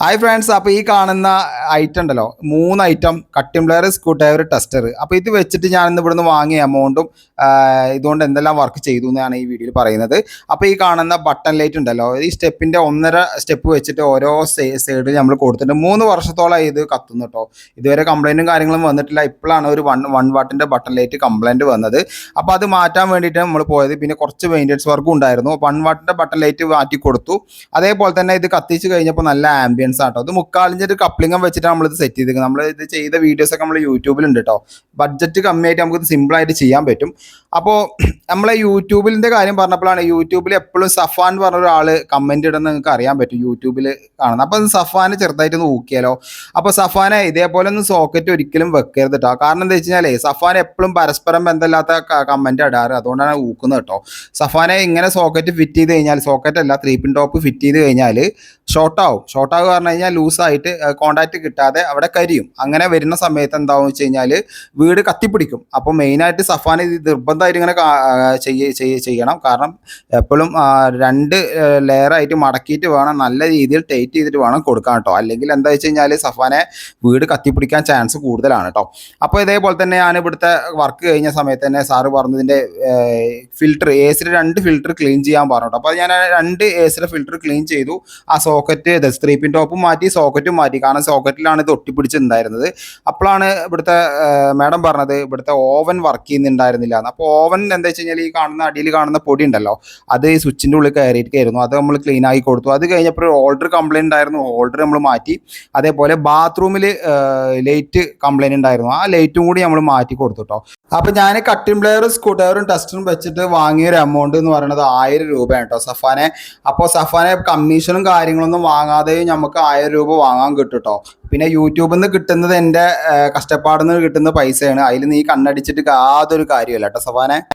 Hi friends, അപ്പോൾ ഈ കാണുന്ന ഐറ്റം ഉണ്ടല്ലോ, 3 item cutting player, screw driver, tester. അപ്പോൾ ഇത് വെച്ചിട്ട് ഞാൻ ഇന്ന് ഇവിടുന്ന് വാങ്ങിയ എമൗണ്ടും ഇതുകൊണ്ട് എന്തെല്ലാം വർക്ക് ചെയ്തു എന്നാണ് ഈ വീഡിയോയിൽ പറയുന്നത്. അപ്പോൾ ഈ കാണുന്ന ബട്ടൺ ലൈറ്റ് ഉണ്ടല്ലോ, ഈ സ്റ്റെപ്പിൻ്റെ 1.5 സ്റ്റെപ്പ് വെച്ചിട്ട് ഓരോ സൈഡിൽ നമ്മൾ കൊടുത്തിട്ട് 3 വർഷത്തോളം ഇത് കത്തുന്നു കേട്ടോ. ഇതുവരെ കംപ്ലൈൻറ്റും കാര്യങ്ങളും വന്നിട്ടില്ല. ഇപ്പോഴാണ് ഒരു 1 വാട്ടിൻ്റെ ബട്ടൺ ലൈറ്റ് കംപ്ലൈൻറ്റ് വന്നത്. അപ്പോൾ അത് മാറ്റാൻ വേണ്ടിയിട്ട് നമ്മൾ പോയത്. പിന്നെ കുറച്ച് മെയിൻ്റെനൻസ് വർക്കും ഉണ്ടായിരുന്നു. 1 വാട്ടിൻ്റെ ബട്ടൺ ലൈറ്റ് മാറ്റി കൊടുത്തു. അതേപോലെ തന്നെ ഇത് കത്തിച്ച് കഴിഞ്ഞപ്പോൾ നല്ല ആംബിയൻസ് ആട്ടോ. ഇത് 3/4 കപ്ലിംഗം വെച്ചിട്ട് നമ്മളിത് സെറ്റ് ചെയ്തിരിക്കുന്നത്. നമ്മൾ ഇത് ചെയ്ത വീഡിയോസൊക്കെ നമ്മൾ യൂട്യൂബിലുണ്ട് കേട്ടോ. ബഡ്ജറ്റ് കമ്മിയായിട്ട് നമുക്ക് സിമ്പിളായിട്ട് ചെയ്യാൻ പറ്റും. അപ്പോൾ നമ്മളെ യൂട്യൂബിൻ്റെ കാര്യം പറഞ്ഞപ്പോഴാണ്, യൂട്യൂബിൽ എപ്പോഴും സഫാൻ എന്ന് പറഞ്ഞ ഒരാൾ കമൻറ്റ് ഇടുന്ന നിങ്ങൾക്ക് അറിയാൻ പറ്റും യൂട്യൂബിൽ കാണുന്നത്. അപ്പോൾ അത് സഫാനെ ചെറുതായിട്ട് നോക്കിയാലോ. അപ്പോൾ സഫാനെ ഇതേപോലെ ഒന്നും സോക്കറ്റ് ഒരിക്കലും വെക്കരുത് കേട്ടോ. കാരണം എന്താ വെച്ച് കഴിഞ്ഞാൽ സഫാൻ എപ്പോഴും പരസ്പരം ബന്ധമില്ലാത്ത കമൻറ്റ് ഇടാറ്, അതുകൊണ്ടാണ് ഊക്കുന്നത് കേട്ടോ. സഫാനെ ഇങ്ങനെ സോക്കറ്റ് ഫിറ്റ് ചെയ്ത് കഴിഞ്ഞാൽ, സോക്കറ്റ് അല്ല 3 പിൻ ടോപ്പ് ഫിറ്റ് ചെയ്ത് കഴിഞ്ഞാൽ ഷോർട്ടാകുക പറഞ്ഞു കഴിഞ്ഞാൽ ലൂസായിട്ട് കോണ്ടാക്റ്റ് കിട്ടാതെ അവിടെ കരിയും. അങ്ങനെ വരുന്ന സമയത്ത് എന്താവും വെച്ച് കഴിഞ്ഞാൽ വീട് കത്തിപ്പിടിക്കും. അപ്പോൾ മെയിനായിട്ട് സഫാൻ ഇത് നിർബന്ധമായിട്ട് ഇങ്ങനെ ചെയ്യണം. കാരണം എപ്പോഴും 2 ലെയറായിട്ട് മടക്കിയിട്ട് വേണം, നല്ല രീതിയിൽ ടൈറ്റ് ചെയ്തിട്ട് വേണം കൊടുക്കാൻ കേട്ടോ. അല്ലെങ്കിൽ എന്താ വെച്ച് കഴിഞ്ഞാൽ സഫാനെ വീട് കത്തിപ്പിടിക്കാൻ ചാൻസ് കൂടുതലാണ് കേട്ടോ. അപ്പോൾ ഇതേപോലെ തന്നെ ഞാൻ ഇവിടുത്തെ വർക്ക് കഴിഞ്ഞ സമയത്ത് തന്നെ സാറ് പറഞ്ഞതിൻ്റെ ഫിൽറ്റർ, എസിൽ 2 ഫിൽറ്റർ ക്ലീൻ ചെയ്യാൻ പറഞ്ഞു കേട്ടോ. അപ്പോൾ ഞാൻ 2 എസിലെ ഫിൽറ്റർ ക്ലീൻ ചെയ്തു. ആ സോക്കറ്റ് 3 പിൻ ടോപ്പും മാറ്റി, സോക്കറ്റും മാറ്റി. കാരണം സോക്കറ്റിലാണ് ഇത് ഒട്ടിപ്പിടിച്ചിട്ടുണ്ടായിരുന്നത്. അപ്പോഴാണ് ഇവിടുത്തെ മാഡം പറഞ്ഞത് ഇവിടുത്തെ ഓവൻ വർക്ക് ചെയ്യുന്നുണ്ടായിരുന്നില്ല. അപ്പോൾ ഓവൻ എന്താ വെച്ച് കഴിഞ്ഞാൽ ഈ കാണുന്ന അടിയിൽ കാണുന്ന പൊടി ഉണ്ടല്ലോ, അത് ഈ സ്വിച്ചിൻ്റെ ഉള്ളിൽ കയറിയിട്ടായിരുന്നു. അത് നമ്മൾ ക്ലീൻ ആക്കി കൊടുത്തു. അത് കഴിഞ്ഞപ്പോൾ ഹോൾഡർ കംപ്ലൈൻറ്റ് ഉണ്ടായിരുന്നു, ഹോൾഡർ നമ്മൾ മാറ്റി. അതേപോലെ ബാത്റൂമിൽ ലൈറ്റ് കംപ്ലൈൻറ്റ് ഉണ്ടായിരുന്നു, ആ ലൈറ്റും കൂടി നമ്മൾ മാറ്റി കൊടുത്തു കേട്ടോ. അപ്പോൾ ഞാൻ കട്ടിംഗ് പ്ലെയറും സ്ക്രൂ ഡ്രൈവറും ടെസ്റ്ററും വെച്ചിട്ട് വാങ്ങിയൊരു എമൗണ്ട് എന്ന് പറയുന്നത് 1000 രൂപയാണ് കേട്ടോ സഫാനെ. അപ്പോൾ സഫാനെ കമ്മീഷനും കാര്യങ്ങളൊന്നും വാങ്ങാതെ നമുക്ക് 1000 രൂപ വാങ്ങാൻ കിട്ടും കേട്ടോ. പിന്നെ യൂട്യൂബിൽ നിന്ന് കിട്ടുന്നത് എൻ്റെ കഷ്ടപ്പാടിൽ നിന്ന് കിട്ടുന്ന പൈസയാണ്. അതിൽ നീ കണ്ണടിച്ചിട്ട് യാതൊരു കാര്യമല്ല കേട്ടോ സഫാനെ.